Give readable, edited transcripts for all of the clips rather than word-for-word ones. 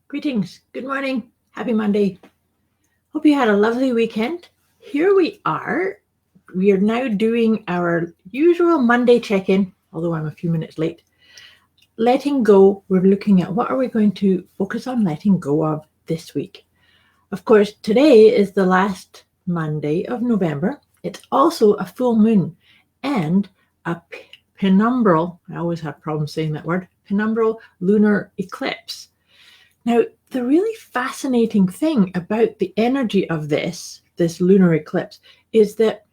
Greetings. Good morning. Happy Monday. Hope you had a lovely weekend. Here we are. We are now doing our usual Monday check-in, although I'm a few minutes late. Letting go, we're looking at what are we going to focus on letting go of this week. Of course, today is the last Monday of November. It's also a full moon and a penumbral, I always have problems saying that word, penumbral lunar eclipse. Now, the really fascinating thing about the energy of this lunar eclipse is that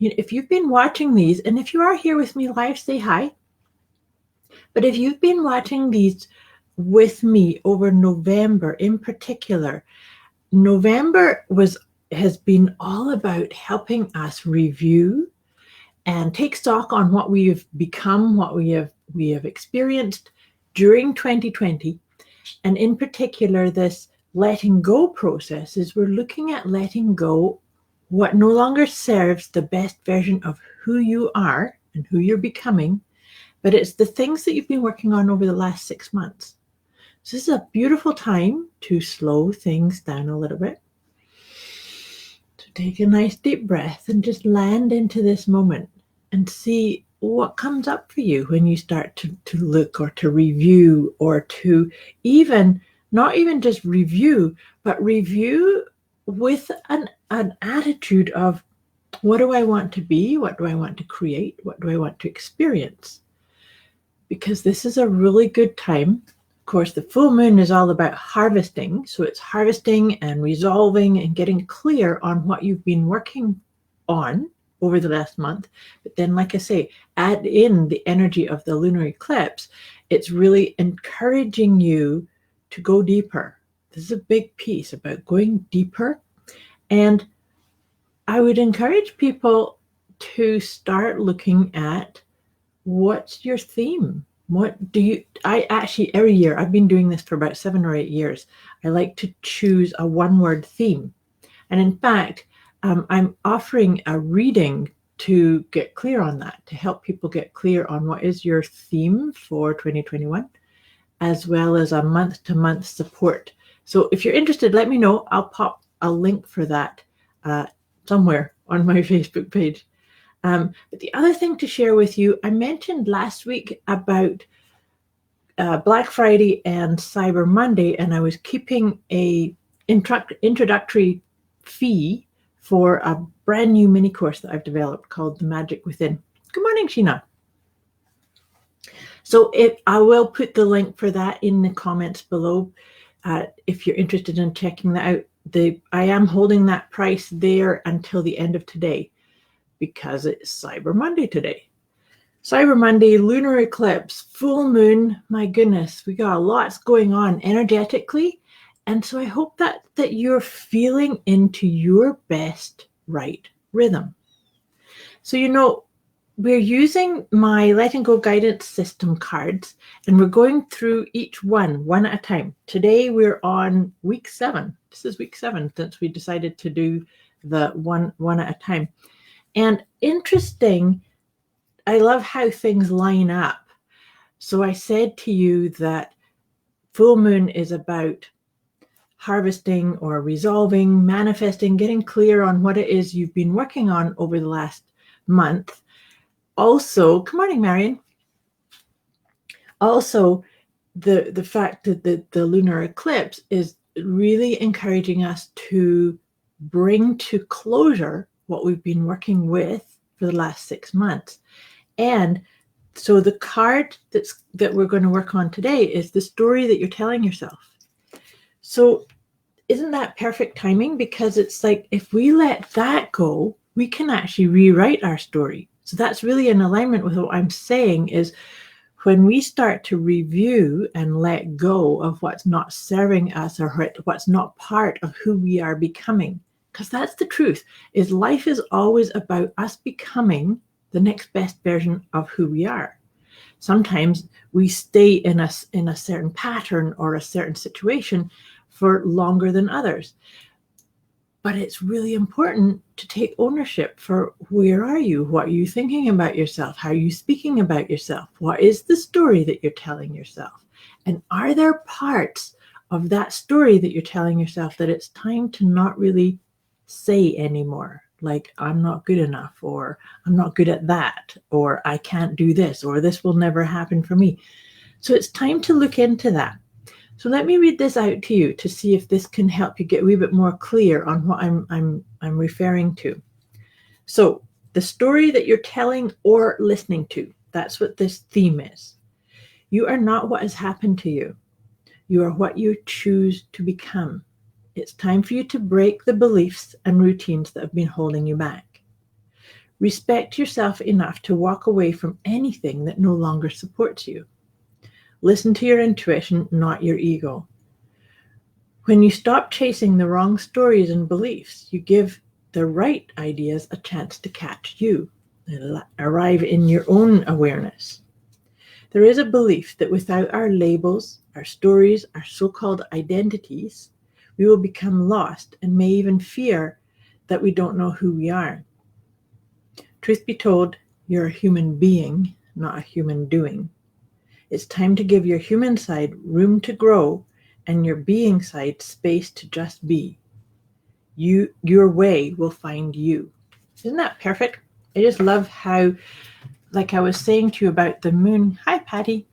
if you've been watching these, and if you are here with me live, say hi. But if you've been watching these with me over November in particular, November has been all about helping us review and take stock on what we have become, what we have experienced during 2020. And in particular, this letting go process is we're looking at letting go what no longer serves the best version of who you are and who you're becoming, but it's the things that you've been working on over the last 6 months. So this is a beautiful time to slow things down a little bit. So take a nice deep breath and just land into this moment and see what comes up for you when you start to look or to review or to not even just review, but review with an attitude of what do I want to be? What do I want to create? What do I want to experience? Because this is a really good time. Of course, the full moon is all about harvesting. So it's harvesting and resolving and getting clear on what you've been working on over the last month. But then, like I say, add in the energy of the lunar eclipse. It's really encouraging you to go deeper. This is a big piece about going deeper. And I would encourage people to start looking at what's your theme. I actually, every year, I've been doing this for about 7 or 8 years. I like to choose a one-word theme. And in fact, I'm offering a reading to get clear on that, to help people get clear on what is your theme for 2021, as well as a month-to-month support. So if you're interested, let me know. I'll pop a link for that somewhere on my Facebook page. But the other thing to share with you, I mentioned last week about Black Friday and Cyber Monday, and I was keeping a introductory fee for a brand new mini course that I've developed called The Magic Within. Good morning, Sheena. So I will put the link for that in the comments below if you're interested in checking that out. I am holding that price there until the end of today because it's Cyber Monday today. Cyber Monday, lunar eclipse, full moon. My goodness, we got lots going on energetically. And so I hope that you're feeling into your best right rhythm. So, we're using my Letting Go guidance system cards, and we're going through each one at a time. Today, we're on week 7. This is week 7 since we decided to do the one at a time. And interesting, I love how things line up. So I said to you that full moon is about harvesting or resolving, manifesting, getting clear on what it is you've been working on over the last month. Also, good morning, Marion. Also, the fact that the lunar eclipse is really encouraging us to bring to closure what we've been working with for the last 6 months. And so the card that we're going to work on today is the story that you're telling yourself. So isn't that perfect timing? Because it's like, if we let that go, we can actually rewrite our story. So that's really in alignment with what I'm saying is when we start to review and let go of what's not serving us or what's not part of who we are becoming, because that's the truth, is life is always about us becoming the next best version of who we are. Sometimes we stay in a certain pattern or a certain situation for longer than others. But it's really important to take ownership for where are you? What are you thinking about yourself? How are you speaking about yourself? What is the story that you're telling yourself? And are there parts of that story that you're telling yourself, that it's time to not really say anymore, like I'm not good enough, or I'm not good at that, or I can't do this, or this will never happen for me. So it's time to look into that. So let me read this out to you to see if this can help you get a wee bit more clear on what I'm referring to. So the story that you're telling or listening to, that's what this theme is. You are not what has happened to you. You are what you choose to become. It's time for you to break the beliefs and routines that have been holding you back. Respect yourself enough to walk away from anything that no longer supports you. Listen to your intuition, not your ego. When you stop chasing the wrong stories and beliefs, you give the right ideas a chance to catch you and arrive in your own awareness. There is a belief that without our labels, our stories, our so-called identities, we will become lost and may even fear that we don't know who we are. Truth be told, you're a human being, not a human doing. It's time to give your human side room to grow and your being side space to just be. Your way will find you. Isn't that perfect? I just love how, like I was saying to you about the moon. Hi, Patty.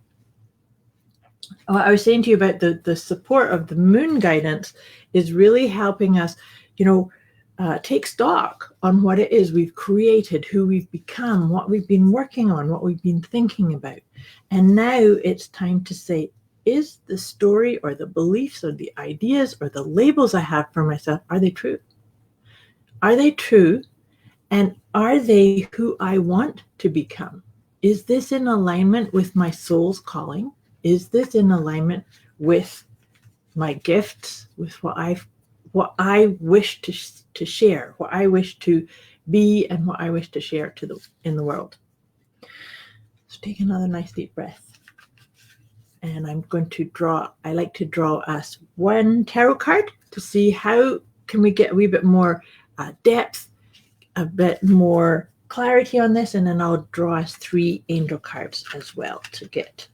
I was saying to you about the support of the moon guidance is really helping us, take stock on what it is we've created, who we've become, what we've been working on, what we've been thinking about. And now it's time to say, is the story or the beliefs or the ideas or the labels I have for myself, are they true? Are they true? And are they who I want to become? Is this in alignment with my soul's calling? Is this in alignment with my gifts, with what I wish to share, what I wish to be, and what I wish to share in the world? So take another nice deep breath. And I'm going to I like to draw us one tarot card to see how can we get a wee bit more depth, a bit more clarity on this, and then I'll draw us 3 angel cards as well to get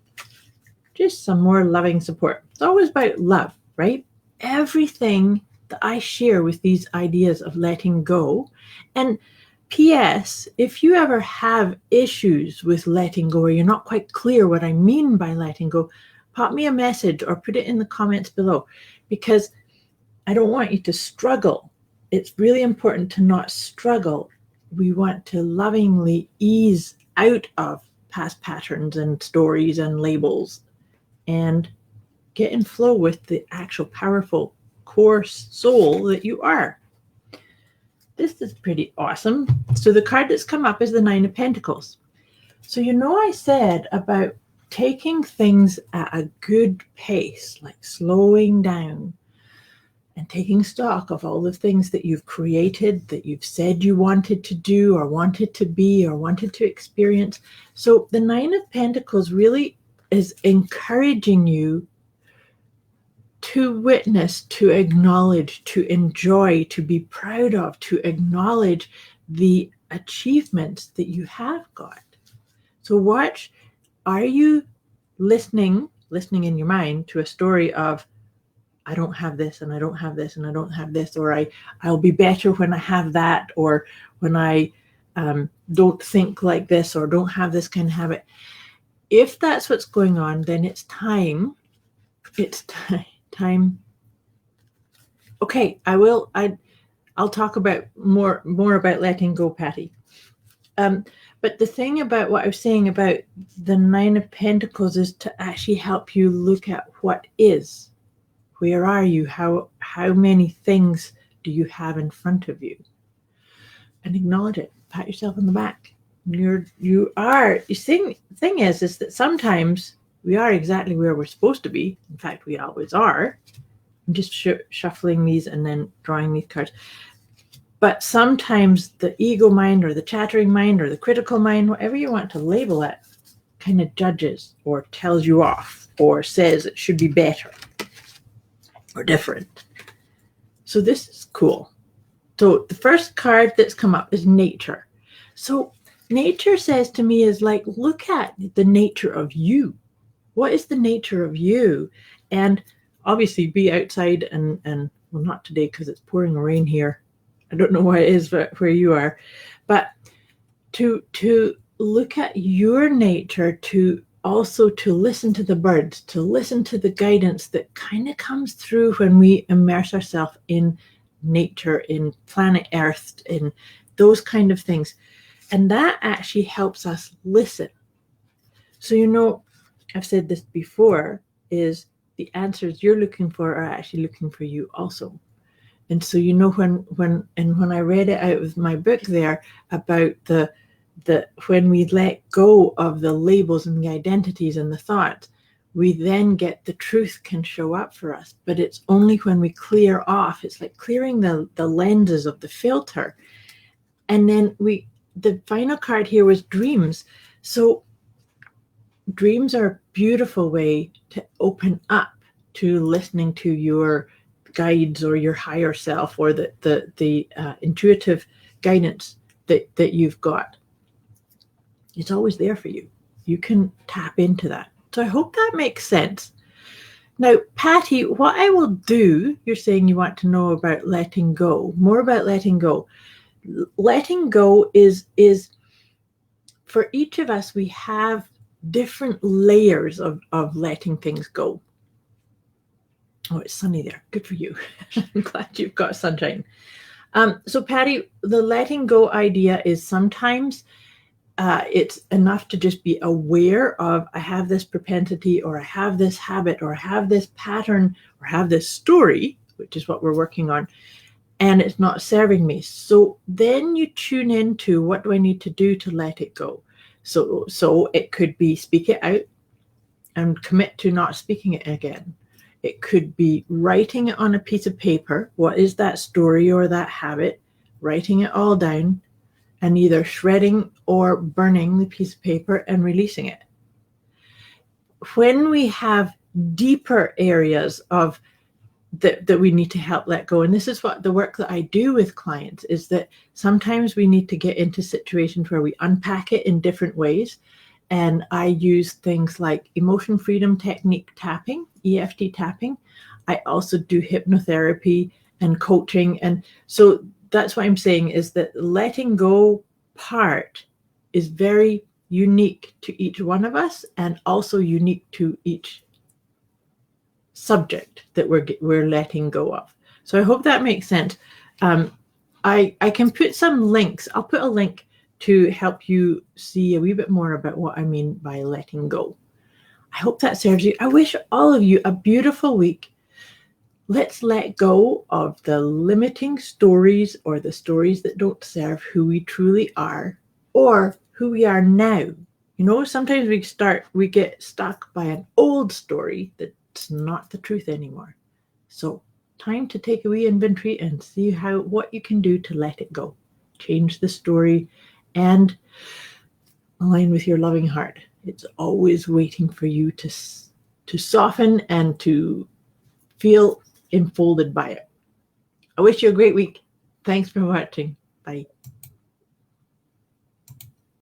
just some more loving support. It's always about love, right? Everything that I share with these ideas of letting go. And P.S., if you ever have issues with letting go, or you're not quite clear what I mean by letting go, pop me a message or put it in the comments below, because I don't want you to struggle. It's really important to not struggle. We want to lovingly ease out of past patterns and stories and labels and get in flow with the actual powerful core soul that you are. This is pretty awesome. So the card that's come up is the 9 of Pentacles. So I said about taking things at a good pace, like slowing down and taking stock of all the things that you've created, that you've said you wanted to do or wanted to be or wanted to experience. So the 9 of Pentacles really is encouraging you to witness, to acknowledge, to enjoy, to be proud of, to acknowledge the achievements that you have got. So watch, are you listening in your mind to a story of, I don't have this, and I don't have this, and I don't have this, or I'll be better when I have that, or when I don't think like this, or don't have this kind of habit. If that's what's going on, then it's time. Okay, I'll talk about more about letting go, Patty. But the thing about what I was saying about the 9 of Pentacles is to actually help you look at what is. Where are you? How many things do you have in front of you? And acknowledge it. Pat yourself on the back. You are. The thing is that sometimes we are exactly where we're supposed to be. In fact, we always are. I'm just shuffling these and then drawing these cards. But sometimes the ego mind or the chattering mind or the critical mind, whatever you want to label it, kind of judges or tells you off or says it should be better or different. So this is cool. So the first card that's come up is nature. So nature says to me is like, look at the nature of you. What is the nature of you? And obviously be outside and well, not today because it's pouring rain here. I don't know why it is where you are, but to look at your nature, to also to listen to the birds, to listen to the guidance that kind of comes through when we immerse ourselves in nature, in planet Earth, in those kind of things. And that actually helps us listen. So, I've said this before, is the answers you're looking for are actually looking for you also. And so, when I read it out of my book there about the when we let go of the labels and the identities and the thoughts, we then get the truth can show up for us. But it's only when we clear off, it's like clearing the lenses of the filter. And then the final card here was dreams. So dreams are a beautiful way to open up to listening to your guides or your higher self, or the intuitive guidance that you've got. It's always there for you. You can tap into that. So I hope that makes sense. Now, Patty, what I will do, you're saying you want to know about letting go, more about letting go. Letting go is for each of us, we have different layers of letting things go. Oh, it's sunny there. Good for you. I'm glad you've got sunshine. So Patty, the letting go idea is sometimes it's enough to just be aware of, I have this propensity, or I have this habit, or I have this pattern, or I have this story, which is what we're working on, and it's not serving me. So then you tune into, what do I need to do to let it go? So it could be speak it out and commit to not speaking it again. It could be writing it on a piece of paper. What is that story or that habit? Writing it all down and either shredding or burning the piece of paper and releasing it. When we have deeper areas of that we need to help let go, and this is what the work that I do with clients, is that sometimes we need to get into situations where we unpack it in different ways. And I use things like emotion freedom technique tapping, EFT tapping. I also do hypnotherapy and coaching. And so that's what I'm saying, is that letting go part is very unique to each one of us, and also unique to each subject that we're letting go of. So I hope that makes sense. I can put some links. I'll put a link to help you see a wee bit more about what I mean by letting go. I hope that serves you. I wish all of you a beautiful week. Let's let go of the limiting stories, or the stories that don't serve who we truly are, or who we are now. Sometimes we get stuck by an old story that's not the truth anymore. So time to take a wee inventory and see what you can do to let it go. Change the story and align with your loving heart. It's always waiting for you to soften and to feel enfolded by it. I wish you a great week. Thanks for watching. Bye.